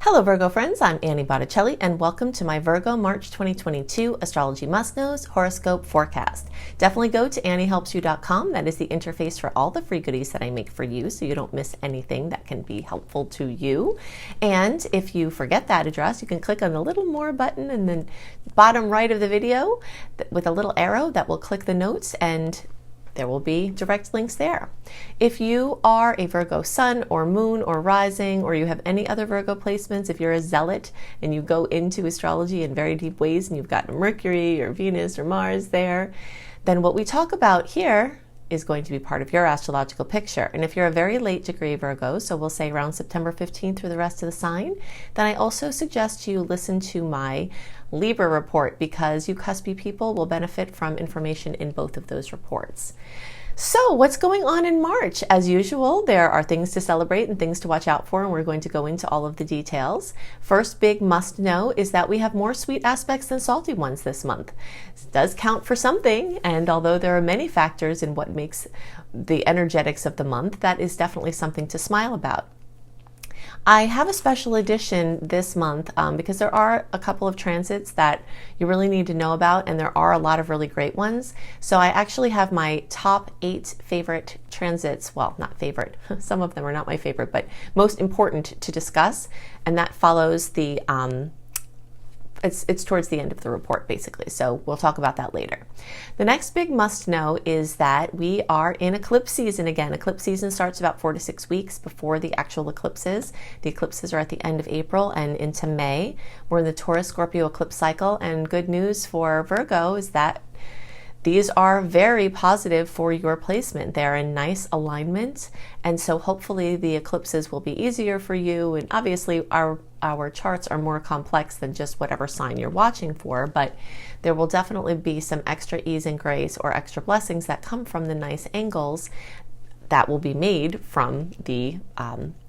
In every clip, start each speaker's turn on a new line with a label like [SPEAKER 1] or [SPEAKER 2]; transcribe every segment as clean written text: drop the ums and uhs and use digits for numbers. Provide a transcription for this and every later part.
[SPEAKER 1] Hello Virgo friends, I'm Annie Botticelli and welcome to my Virgo March 2022 Astrology Must-Knows Horoscope Forecast. Definitely go to anniehelpsyou.com. That is the interface for all the free goodies that I make for you so you don't miss anything that can be helpful to you. And if you forget that address, you can click on the little more button in the bottom right of the video with a little arrow that will click the notes, and there will be direct links there. If you are a Virgo sun or moon or rising, or you have any other Virgo placements, if you're a zealot and you go into astrology in very deep ways and you've got Mercury or Venus or Mars there, then what we talk about here is going to be part of your astrological picture. And if you're a very late degree Virgo, so we'll say around September 15th through the rest of the sign, then I also suggest you listen to my Libra report, because you cuspy people will benefit from information in both of those reports. So what's going on in March? As usual, there are things to celebrate and things to watch out for, and we're going to go into all of the details. First big must know is that we have more sweet aspects than salty ones this month. It does count for something, and although there are many factors in what makes the energetics of the month, that is definitely something to smile about. I have a special edition this month because there are a couple of transits that you really need to know about, and there are a lot of really great ones. So I actually have my top 8 favorite transits. Well, not favorite. Some of them are not my favorite, but most important to discuss. And that follows the it's towards the end of the report, basically. So we'll talk about that later. The next big must know is that we are in eclipse season again. Eclipse season starts about 4 to 6 weeks before the actual eclipses. The eclipses are at the end of April and into May. We're in the Taurus-Scorpio eclipse cycle, and good news for Virgo is that these are very positive for your placement. They're in nice alignment, and so hopefully the eclipses will be easier for you. And obviously our charts are more complex than just whatever sign you're watching for, but there will definitely be some extra ease and grace or extra blessings that come from the nice angles that will be made from the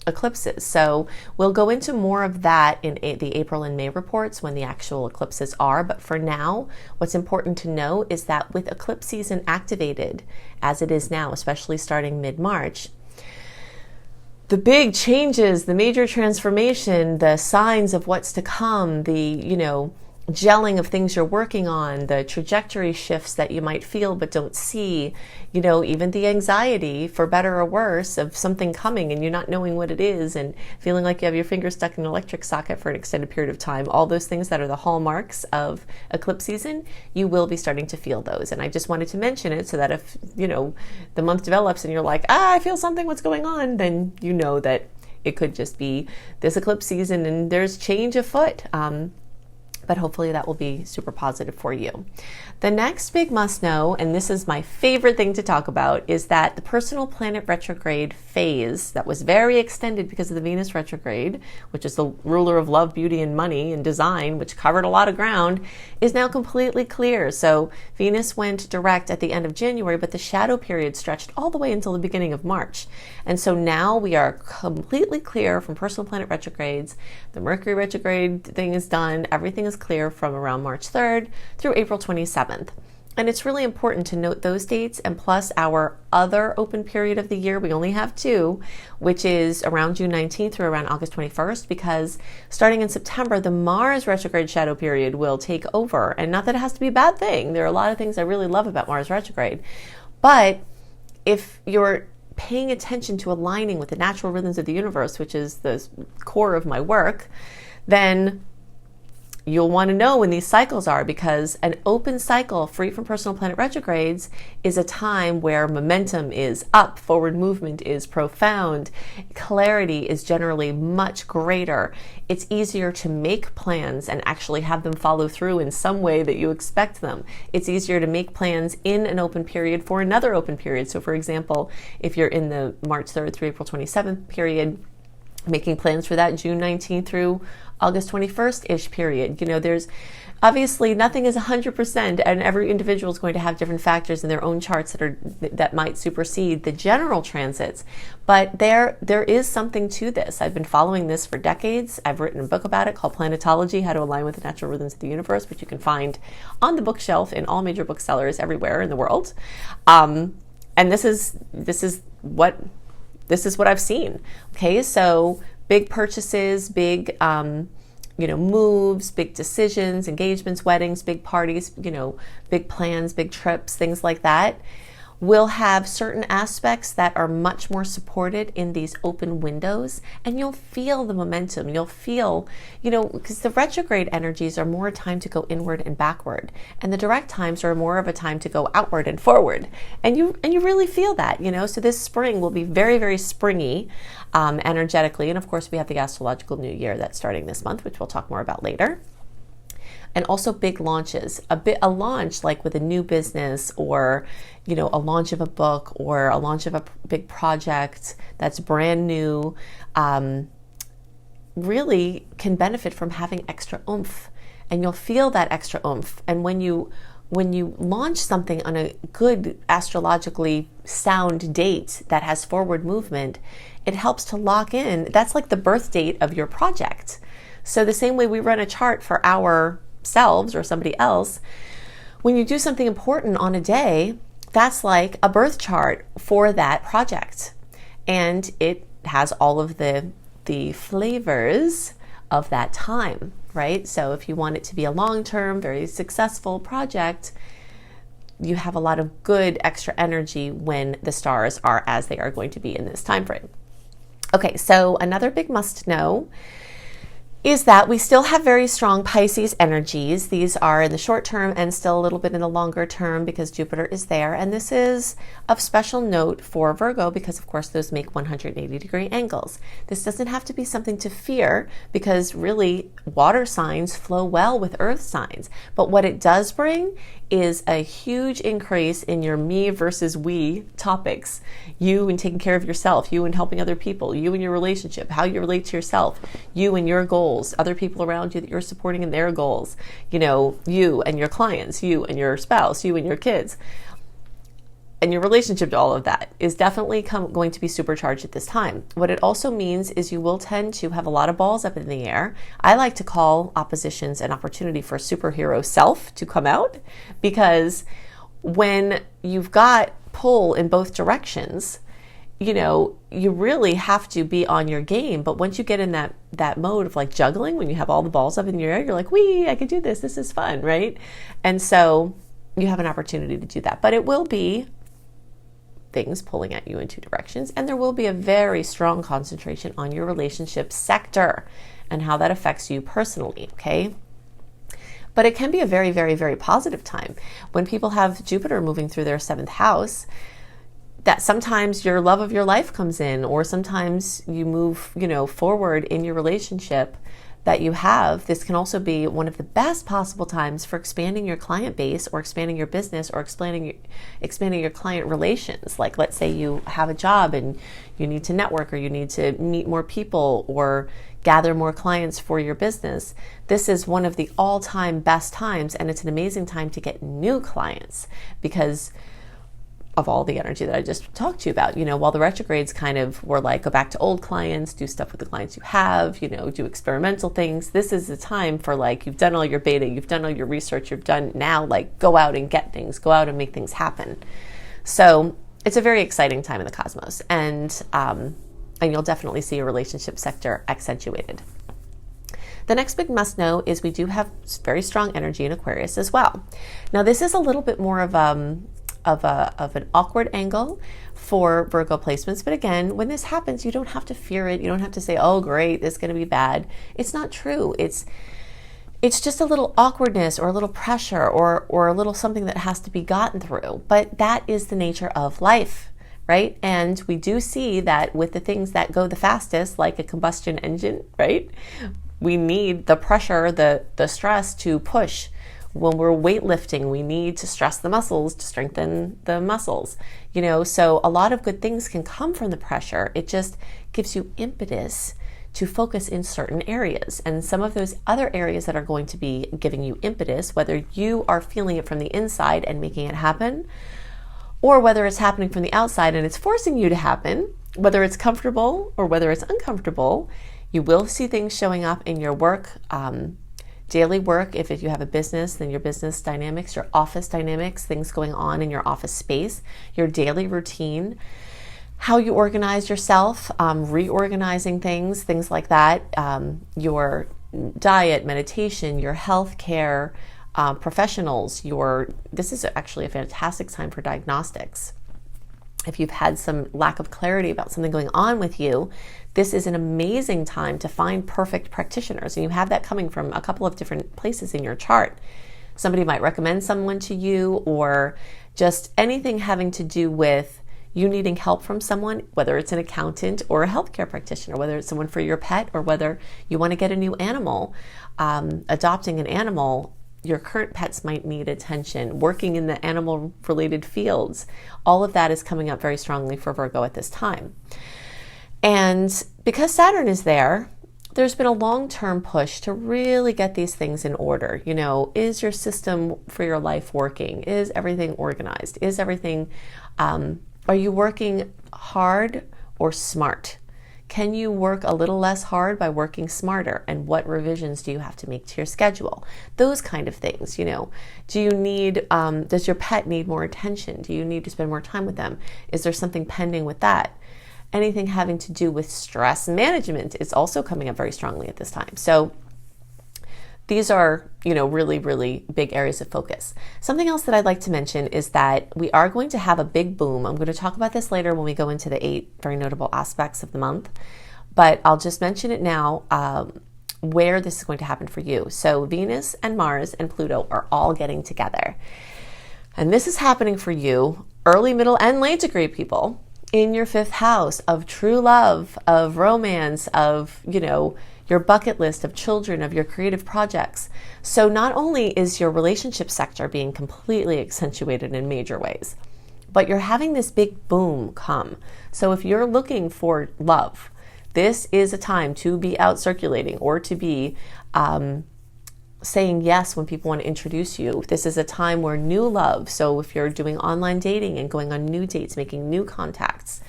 [SPEAKER 1] eclipses. So we'll go into more of that in the April and May reports when the actual eclipses are. But for now, what's important to know is that with eclipse season activated, as it is now, especially starting mid-March, the big changes, the major transformation, the signs of what's to come, the, gelling of things you're working on, the trajectory shifts that you might feel but don't see, even the anxiety, for better or worse, of something coming and you not knowing what it is and feeling like you have your finger stuck in an electric socket for an extended period of time. All those things that are the hallmarks of eclipse season, you will be starting to feel those. And I just wanted to mention it so that if, the month develops and you're like, I feel something, what's going on? Then you know that it could just be this eclipse season and there's change afoot. But hopefully that will be super positive for you. The next big must know, and this is my favorite thing to talk about, is that the personal planet retrograde phase that was very extended because of the Venus retrograde, which is the ruler of love, beauty, and money and design, which covered a lot of ground, is now completely clear. So Venus went direct at the end of January, but the shadow period stretched all the way until the beginning of March. And so now we are completely clear from personal planet retrogrades. The Mercury retrograde thing is done. Everything is clear from around March 3rd through April 27th. And it's really important to note those dates, and plus our other open period of the year. We only have 2, which is around June 19th through around August 21st, because starting in September, the Mars retrograde shadow period will take over. And not that it has to be a bad thing. There are a lot of things I really love about Mars retrograde. But if you're paying attention to aligning with the natural rhythms of the universe, which is the core of my work, then you'll want to know when these cycles are, because an open cycle free from personal planet retrogrades is a time where momentum is up, forward movement is profound, clarity is generally much greater. It's easier to make plans and actually have them follow through in some way that you expect them. It's easier to make plans in an open period for another open period. So for example, if you're in the March 3rd through April 27th period, making plans for that June 19th through August 21st-ish period. There's obviously nothing is 100%, and every individual is going to have different factors in their own charts that might supersede the general transits. But there is something to this. I've been following this for decades. I've written a book about it called Planetology: How to Align with the Natural Rhythms of the Universe, which you can find on the bookshelf in all major booksellers everywhere in the world. And this is what I've seen. Okay, so big purchases, big moves, big decisions, engagements, weddings, big parties, big plans, big trips, things like that, will have certain aspects that are much more supported in these open windows, and you'll feel the momentum. You'll feel, because the retrograde energies are more a time to go inward and backward, and the direct times are more of a time to go outward and forward. And you really feel that, So this spring will be very, very springy, energetically. And of course, we have the astrological new year that's starting this month, which we'll talk more about later. And also big launches, a launch like with a new business, or, a launch of a book, or a launch of a big project that's brand new, really can benefit from having extra oomph, and you'll feel that extra oomph. And when you launch something on a good astrologically sound date that has forward movement, it helps to lock in. That's like the birth date of your project. So the same way we run a chart for ourselves or somebody else, when you do something important on a day, that's like a birth chart for that project. And it has all of the flavors of that time, right? So if you want it to be a long-term, very successful project, you have a lot of good extra energy when the stars are as they are going to be in this time frame. Okay, so another big must know is that we still have very strong Pisces energies. These are in the short term and still a little bit in the longer term because Jupiter is there. And this is of special note for Virgo because, of course, those make 180-degree angles. This doesn't have to be something to fear because really water signs flow well with earth signs. But what it does bring is a huge increase in your me versus we topics. You and taking care of yourself, you and helping other people, you and your relationship, how you relate to yourself, you and your goals, other people around you that you're supporting in their goals, you and your clients, you and your spouse, you and your kids. And your relationship to all of that is definitely going to be supercharged at this time. What it also means is you will tend to have a lot of balls up in the air. I like to call oppositions an opportunity for superhero self to come out, because when you've got pull in both directions, you really have to be on your game. But once you get in that mode of like juggling, when you have all the balls up in your air, you're like, I can do this. This is fun, right? And so you have an opportunity to do that. But it will be things pulling at you in two directions, and there will be a very strong concentration on your relationship sector and how that affects you personally, okay? But it can be a very, very, very positive time. When people have Jupiter moving through their 7th house, that sometimes your love of your life comes in, or sometimes you move, forward in your relationship that you have. This can also be one of the best possible times for expanding your client base, or expanding your business, or expanding your client relations. Like, let's say you have a job and you need to network, or you need to meet more people, or gather more clients for your business. This is one of the all-time best times, and it's an amazing time to get new clients because of all the energy that I just talked to you about. While the retrogrades kind of were like, go back to old clients, do stuff with the clients you have, do experimental things. This is the time for like, you've done all your beta, you've done all your research, you've done now, like, go out and get things, go out and make things happen. So it's a very exciting time in the cosmos, and you'll definitely see your relationship sector accentuated. The next big must know is we do have very strong energy in Aquarius as well. Now, this is a little bit more of an awkward angle for Virgo placements. But again, when this happens, you don't have to fear it. You don't have to say, oh, great, this is going to be bad. It's not true. It's just a little awkwardness, or a little pressure, or a little something that has to be gotten through. But that is the nature of life, right? And we do see that with the things that go the fastest, like a combustion engine, right? We need the pressure, the stress to push. When we're weightlifting, we need to stress the muscles to strengthen the muscles. So a lot of good things can come from the pressure. It just gives you impetus to focus in certain areas. And some of those other areas that are going to be giving you impetus, whether you are feeling it from the inside and making it happen, or whether it's happening from the outside and it's forcing you to happen, whether it's comfortable or whether it's uncomfortable, you will see things showing up in your work, daily work. If you have a business, then your business dynamics, your office dynamics, things going on in your office space, your daily routine. how you organize yourself, reorganizing things like that, your diet, meditation, your health care, professionals, this is actually a fantastic time for diagnostics. If you've had some lack of clarity about something going on with you, this is an amazing time to find perfect practitioners. And you have that coming from a couple of different places in your chart. Somebody might recommend someone to you, or just anything having to do with you needing help from someone, whether it's an accountant or a healthcare practitioner, whether it's someone for your pet, or whether you want to get a new animal, adopting an animal. Your current pets might need attention, working in the animal related fields. All of that is coming up very strongly for Virgo at this time. And because Saturn is there, there's been a long-term push to really get these things in order. You know, is your system for your life working? Is everything organized? Is everything, are you working hard or smart? Can you work a little less hard by working smarter? And what revisions do you have to make to your schedule? Those kind of things, you know. Do you need, does your pet need more attention? Do you need to spend more time with them? Is there something pending with that? Anything having to do with stress management is also coming up very strongly at this time. So these are, you know, really, really big areas of focus. Something else that I'd like to mention is that we are going to have a big boom. I'm going to talk about this later when we go into the 8 very notable aspects of the month, but I'll just mention it now where this is going to happen for you. So Venus and Mars and Pluto are all getting together. And this is happening for you, early, middle, and late degree people, in your 5th house of true love, of romance, of, you know, your bucket list, of children, of your creative projects. So not only is your relationship sector being completely accentuated in major ways, but you're having this big boom come. So if you're looking for love, this is a time to be out circulating, or to be saying yes when people want to introduce you. This is a time where new love, so if you're doing online dating and going on new dates, making new contacts,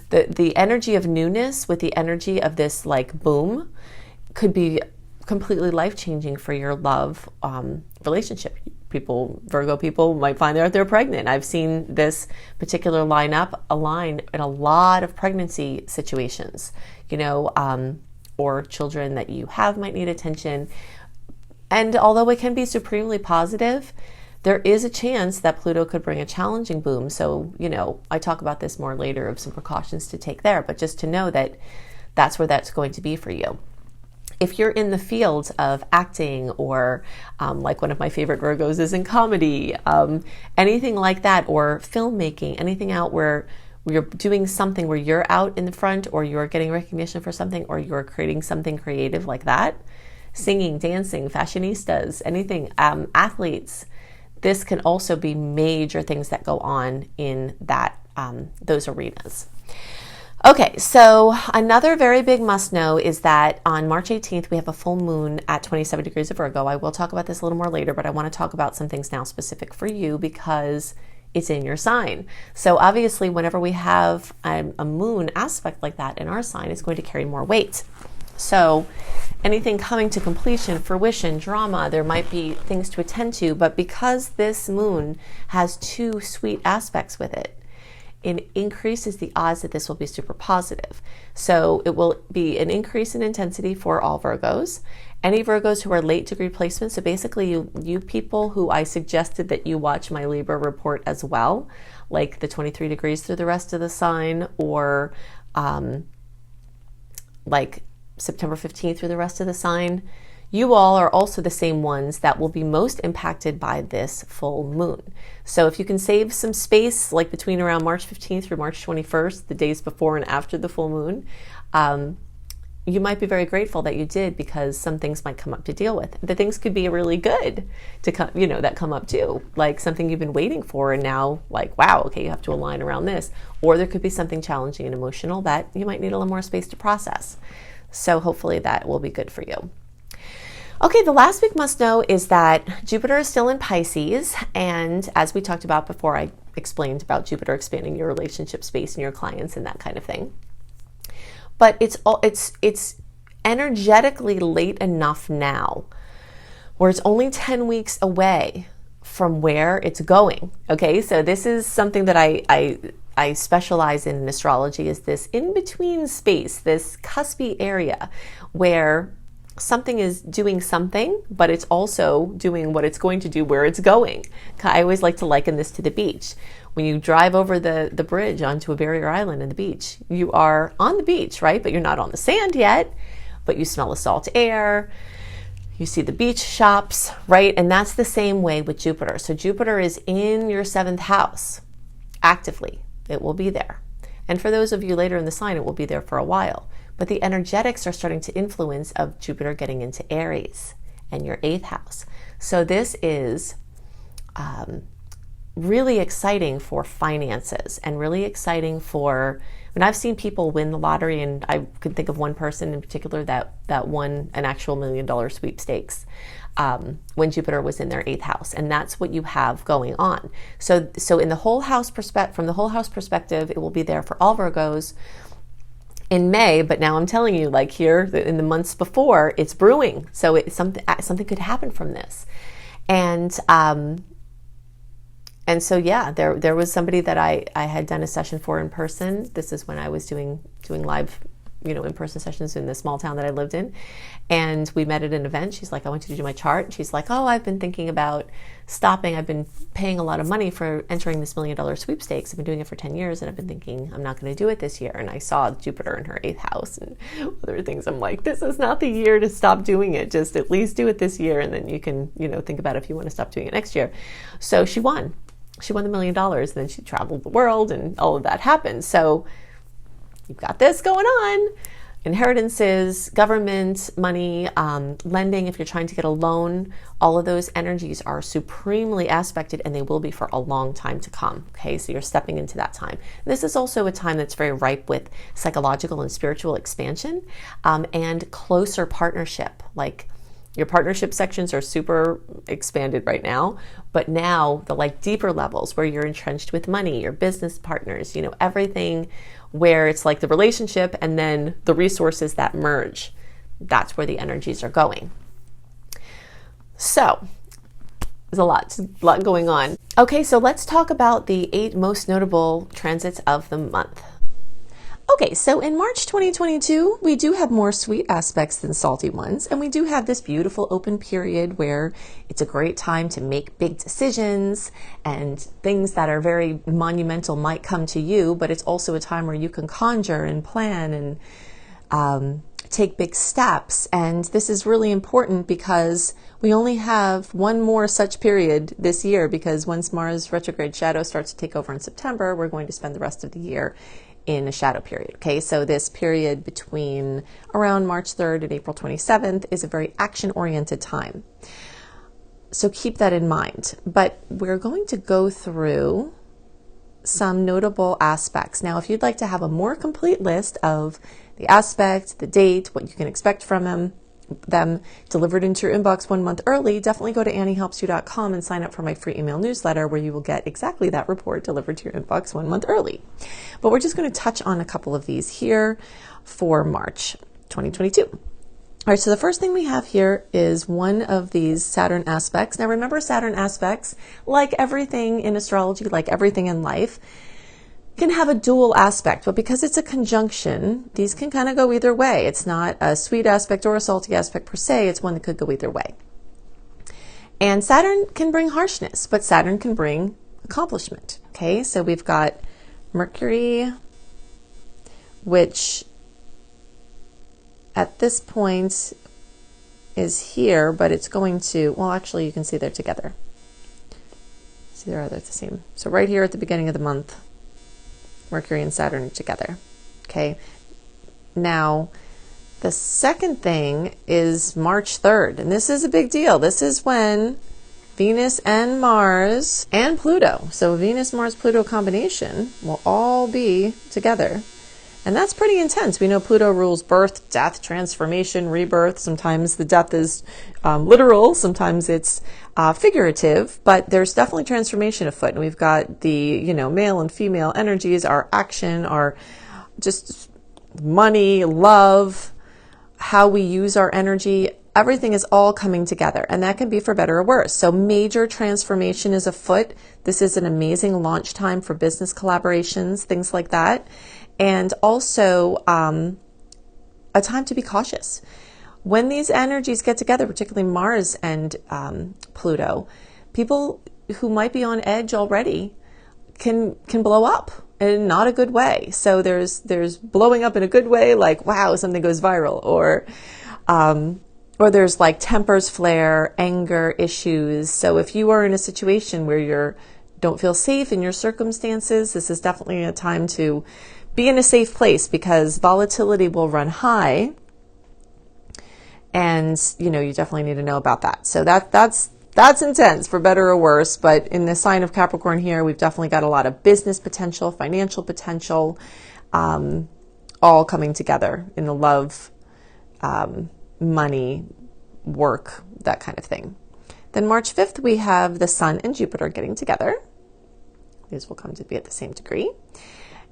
[SPEAKER 1] the energy of newness with the energy of this like boom could be completely life-changing for your love relationship. People, Virgo people, might find out they're pregnant. I've seen this particular lineup align in a lot of pregnancy situations, you know, or children that you have might need attention. And although it can be supremely positive, there is a chance that Pluto could bring a challenging boom. So, you know, I talk about this more later of some precautions to take there, but just to know that that's where that's going to be for you. If you're in the field of acting, or like one of my favorite Virgos is in comedy, anything like that, or filmmaking, anything out where you're doing something where you're out in the front, or you're getting recognition for something, or you're creating something creative like that, singing, dancing, fashionistas, anything, athletes, this can also be major things that go on in that those arenas. Okay, so another very big must know is that on March 18th, we have a full moon at 27 degrees of Virgo. I will talk about this a little more later, but I want to talk about some things now specific for you because it's in your sign. So obviously, whenever we have a moon aspect like that in our sign, it's going to carry more weight. So anything coming to completion, fruition, drama, there might be things to attend to, but because this moon has 2 sweet aspects with it, it increases the odds that this will be super positive. So it will be an increase in intensity for all Virgos. Any Virgos who are late degree placements, so basically you people who I suggested that you watch my Libra report as well, like the 23 degrees through the rest of the sign, or like September 15th through the rest of the sign, you all are also the same ones that will be most impacted by this full moon. So if you can save some space, like between around March 15th through March 21st, the days before and after the full moon, you might be very grateful that you did, because some things might come up to deal with. The things could be really good to come, you know, that come up too, like something you've been waiting for, and now like, wow, okay, you have to align around this. Or there could be something challenging and emotional that you might need a little more space to process. So hopefully that will be good for you. Okay, the last big must know is that Jupiter is still in Pisces, and as we talked about before, I explained about Jupiter expanding your relationship space and your clients and that kind of thing. But it's energetically late enough now where it's only 10 weeks away from where it's going. Okay, so this is something that I I specialize in astrology is this in-between space, this cuspy area where something is doing something, but it's also doing what it's going to do where it's going. I always like to liken this to the beach. When you drive over the bridge onto a barrier island in the beach, you are on the beach, right? But you're not on the sand yet, but you smell the salt air. You see the beach shops, right? And that's the same way with Jupiter. So Jupiter is in your 7th house actively. It will be there. And for those of you later in the sign, it will be there for a while. But the energetics are starting to influence of Jupiter getting into Aries and your 8th house. So this is really exciting for finances and really exciting for, when I've seen people win the lottery, and I could think of one person in particular that won an actual $1 million sweepstakes when Jupiter was in their 8th house, and that's what you have going on. So in the whole house from the whole house perspective, it will be there for all Virgos in May, but now I'm telling you, like here in the months before, it's brewing. So something could happen from this, and so yeah, there was somebody that I had done a session for in person. This is when I was doing live, in-person sessions in the small town that I lived in. And we met at an event. She's like, I want you to do my chart. She's like, oh, I've been thinking about stopping. I've been paying a lot of money for entering this $1 million sweepstakes. I've been doing it for 10 years and I've been thinking I'm not going to do it this year. And I saw Jupiter in her 8th house and other things. I'm like, this is not the year to stop doing it. Just at least do it this year. And then you can, think about if you want to stop doing it next year. So she won. She won the $1 million, and then she traveled the world and all of that happened. So you've got this going on. Inheritances, government, money, lending, if you're trying to get a loan, all of those energies are supremely aspected, and they will be for a long time to come. Okay, so you're stepping into that time. This is also a time that's very ripe with psychological and spiritual expansion and closer partnership. Like, your partnership sections are super expanded right now, but now the deeper levels where you're entrenched with money, your business partners, everything where it's like the relationship and then the resources that merge. That's where the energies are going. So there's a lot going on. Okay, so let's talk about the 8 most notable transits of the month. Okay, so in March 2022, we do have more sweet aspects than salty ones, and we do have this beautiful open period where it's a great time to make big decisions, and things that are very monumental might come to you, but it's also a time where you can conjure and plan and take big steps. And this is really important because we only have one more such period this year, because once Mars retrograde shadow starts to take over in September, we're going to spend the rest of the year in a shadow period. Okay, so this period between around March 3rd and April 27th is a very action-oriented time. So keep that in mind. But we're going to go through some notable aspects. Now, if you'd like to have a more complete list of the aspect, the date, what you can expect from them delivered into your inbox 1 month early, definitely go to AnnieHelpsYou.com and sign up for my free email newsletter, where you will get exactly that report delivered to your inbox 1 month early. But we're just going to touch on a couple of these here for March 2022. All right, so the first thing we have here is one of these Saturn aspects. Now remember, Saturn aspects, like everything in astrology, like everything in life, can have a dual aspect, but because it's a conjunction, these can kind of go either way. It's not a sweet aspect or a salty aspect per se, it's one that could go either way. And Saturn can bring harshness, but Saturn can bring accomplishment. Okay, so we've got Mercury, which at this point is here, but it's going to, well, actually you can see they're together. See, they're the same. So right here at the beginning of the month, Mercury and Saturn are together. Okay. Now, the second thing is March 3rd, and this is a big deal. This is when Venus and Mars and Pluto, so Venus, Mars, Pluto combination, will all be together. And that's pretty intense. We know Pluto rules birth, death, transformation, rebirth. Sometimes the death is literal, sometimes it's figurative, but there's definitely transformation afoot. And we've got the, male and female energies, our action, our just money, love, how we use our energy.
[SPEAKER 2] everything is all coming together, and that can be for better or worse. So major transformation is afoot. This is an amazing launch time for business collaborations, things like that. And also a time to be cautious. When these energies get together, particularly Mars and Pluto, people who might be on edge already can blow up in not a good way. So there's blowing up in a good way, like, wow, something goes viral, or there's like tempers flare, anger issues. So if you are in a situation where you don't feel safe in your circumstances, this is definitely a time to be in a safe place, because volatility will run high, and you definitely need to know about that. So that's intense, for better or worse. But in the sign of Capricorn here, we've definitely got a lot of business potential, financial potential, all coming together in the love, money, work, that kind of thing. Then March 5th, we have the Sun and Jupiter getting together. These will come to be at the same degree.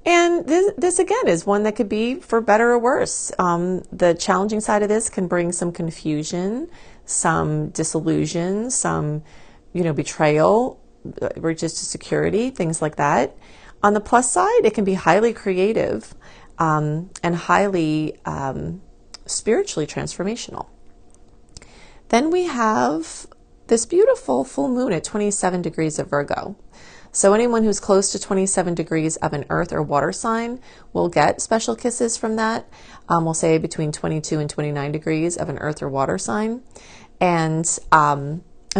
[SPEAKER 2] And this again is one that could be for better or worse. The challenging side of this can bring some confusion, some disillusion, some, betrayal, breaches to security, things like that. On the plus side, it can be highly creative and highly spiritually transformational. Then we have this beautiful full moon at 27 degrees of Virgo. So anyone who's close to 27 degrees of an earth or water sign will get special kisses from that. We'll say between 22 and 29 degrees of an earth or water sign. And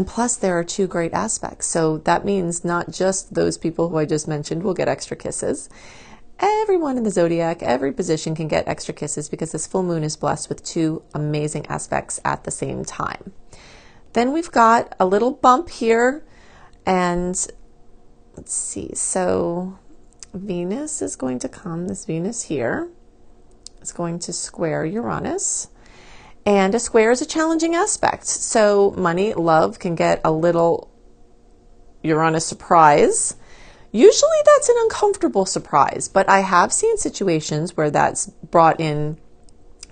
[SPEAKER 2] plus there are two great aspects. So that means not just those people who I just mentioned will get extra kisses. Everyone in the zodiac, every position can get extra kisses, because this full moon is blessed with two amazing aspects at the same time. Then we've got a little bump here, and let's see. So Venus is going to come, this Venus here is going to square Uranus. And a square is a challenging aspect. So money, love can get a little Uranus surprise. Usually that's an uncomfortable surprise, but I have seen situations where that's brought in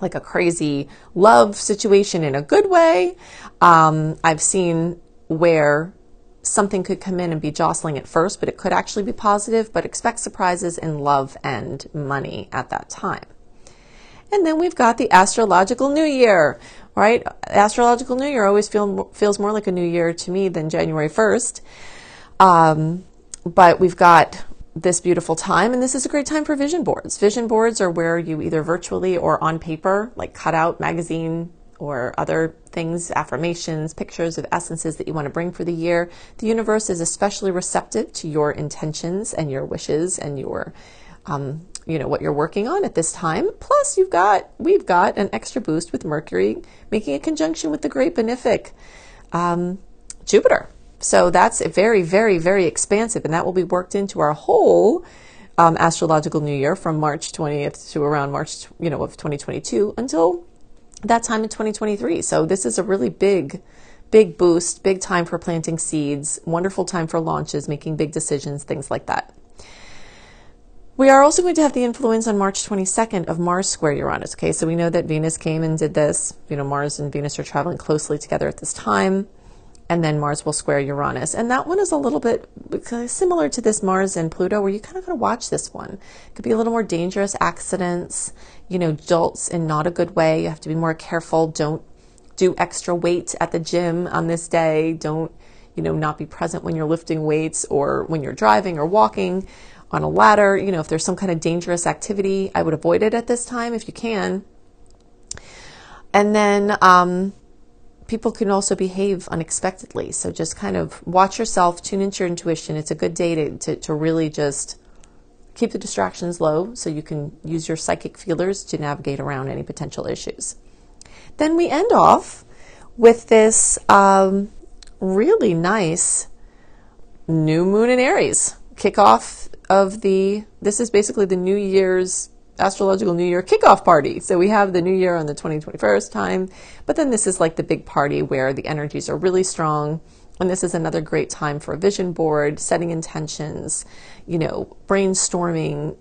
[SPEAKER 2] like a crazy love situation in a good way. I've seen where something could come in and be jostling at first, but it could actually be positive. But expect surprises in love and money at that time. And then we've got the astrological new year, right? Astrological new year always feels more like a new year to me than January 1st. But we've got this beautiful time, and this is a great time for vision boards. Vision boards are where you either virtually or on paper, like cut out magazine or other things, affirmations, pictures of essences that you want to bring for the year. The universe is especially receptive to your intentions and your wishes and your, what you're working on at this time. Plus, we've got an extra boost with Mercury making a conjunction with the great benefic Jupiter. So that's very, very, very expansive, and that will be worked into our whole astrological new year from March 20th to around March, of 2022 until that time in 2023. So this is a really big boost, big time for planting seeds, wonderful time for launches, making big decisions, things like that. We are also going to have the influence on March 22nd of Mars square Uranus. Okay, so we know that Venus came and did this. Mars and Venus are traveling closely together at this time. And then Mars will square Uranus. And that one is a little bit similar to this Mars and Pluto, where you kind of got to watch this one. It could be a little more dangerous, accidents, jolts in not a good way. You have to be more careful. Don't do extra weight at the gym on this day. Don't, not be present when you're lifting weights or when you're driving or walking on a ladder. If there's some kind of dangerous activity, I would avoid it at this time if you can. And then, people can also behave unexpectedly. So just kind of watch yourself, tune into your intuition. It's a good day to really just keep the distractions low so you can use your psychic feelers to navigate around any potential issues. Then we end off with this really nice new moon in Aries. Kickoff of this is basically the New Year's astrological New Year kickoff party. So we have the New Year on the 2021st time, but then this is like the big party where the energies are really strong. And this is another great time for a vision board, setting intentions, brainstorming.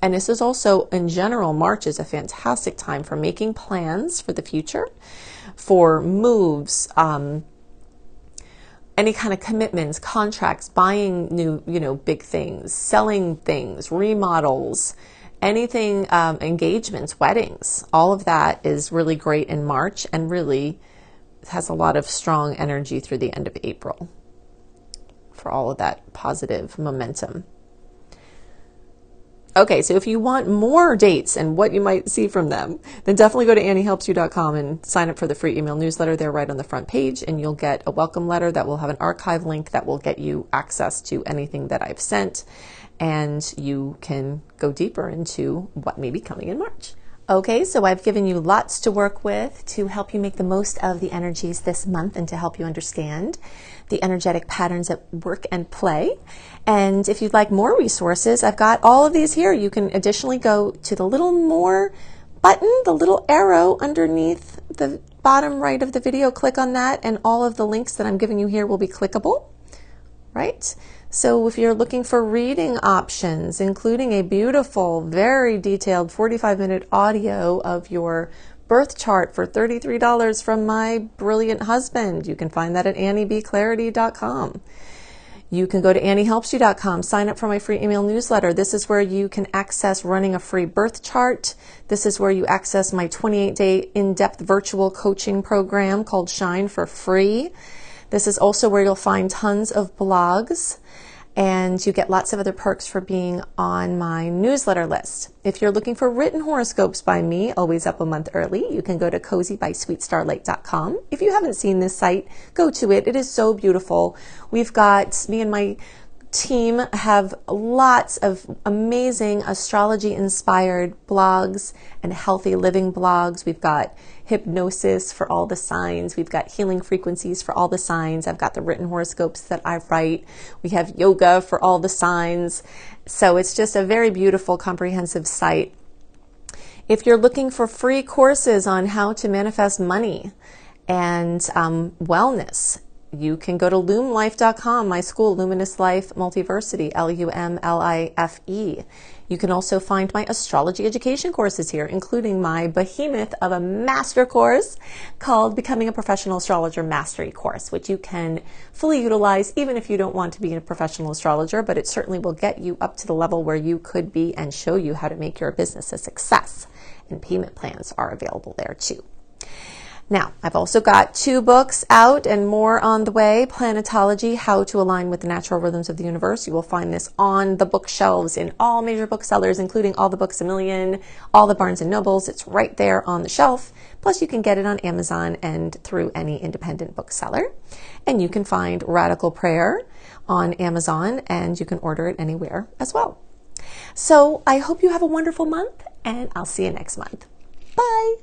[SPEAKER 2] And this is also, in general, March is a fantastic time for making plans for the future, for moves, any kind of commitments, contracts, buying new, big things, selling things, remodels, anything, engagements, weddings. All of that is really great in March and really has a lot of strong energy through the end of April for all of that positive momentum. Okay, so if you want more dates and what you might see from them, then definitely go to AnnieHelpsYou.com and sign up for the free email newsletter there right on the front page, and you'll get a welcome letter that will have an archive link that will get you access to anything that I've sent, and you can go deeper into what may be coming in March. Okay, so I've given you lots to work with to help you make the most of the energies this month and to help you understand the energetic patterns at work and play. And if you'd like more resources, I've got all of these here. You can additionally go to the little more button, the little arrow underneath the bottom right of the video. Click on that, and all of the links that I'm giving you here will be clickable, right? So if you're looking for reading options, including a beautiful, very detailed 45-minute audio of your birth chart for $33 from my brilliant husband, you can find that at AnnieBClarity.com. You can go to AnnieHelpsYou.com, sign up for my free email newsletter. This is where you can access running a free birth chart. This is where you access my 28-day in-depth virtual coaching program called Shine for free. This is also where you'll find tons of blogs, and you get lots of other perks for being on my newsletter list. If you're looking for written horoscopes by me, always up a month early, you can go to CozyBySweetStarlight.com. If you haven't seen this site, go to it. It is so beautiful. We've got, me and my team have lots of amazing astrology-inspired blogs and healthy living blogs. We've got hypnosis for all the signs. We've got healing frequencies for all the signs. I've got the written horoscopes that I write. We have yoga for all the signs. So it's just a very beautiful, comprehensive site. If you're looking for free courses on how to manifest money and wellness, you can go to lumlife.com, my school, Luminous Life Multiversity, LUMLIFE. You can also find my astrology education courses here, including my behemoth of a master course called Becoming a Professional Astrologer Mastery Course, which you can fully utilize even if you don't want to be a professional astrologer, but it certainly will get you up to the level where you could be and show you how to make your business a success. And payment plans are available there too. Now, I've also got 2 books out and more on the way. Planetology, How to Align with the Natural Rhythms of the Universe. You will find this on the bookshelves in all major booksellers, including all the Books A Million, all the Barnes & Nobles. It's right there on the shelf. Plus, you can get it on Amazon and through any independent bookseller. And you can find Radical Prayer on Amazon, and you can order it anywhere as well. So I hope you have a wonderful month, and I'll see you next month. Bye!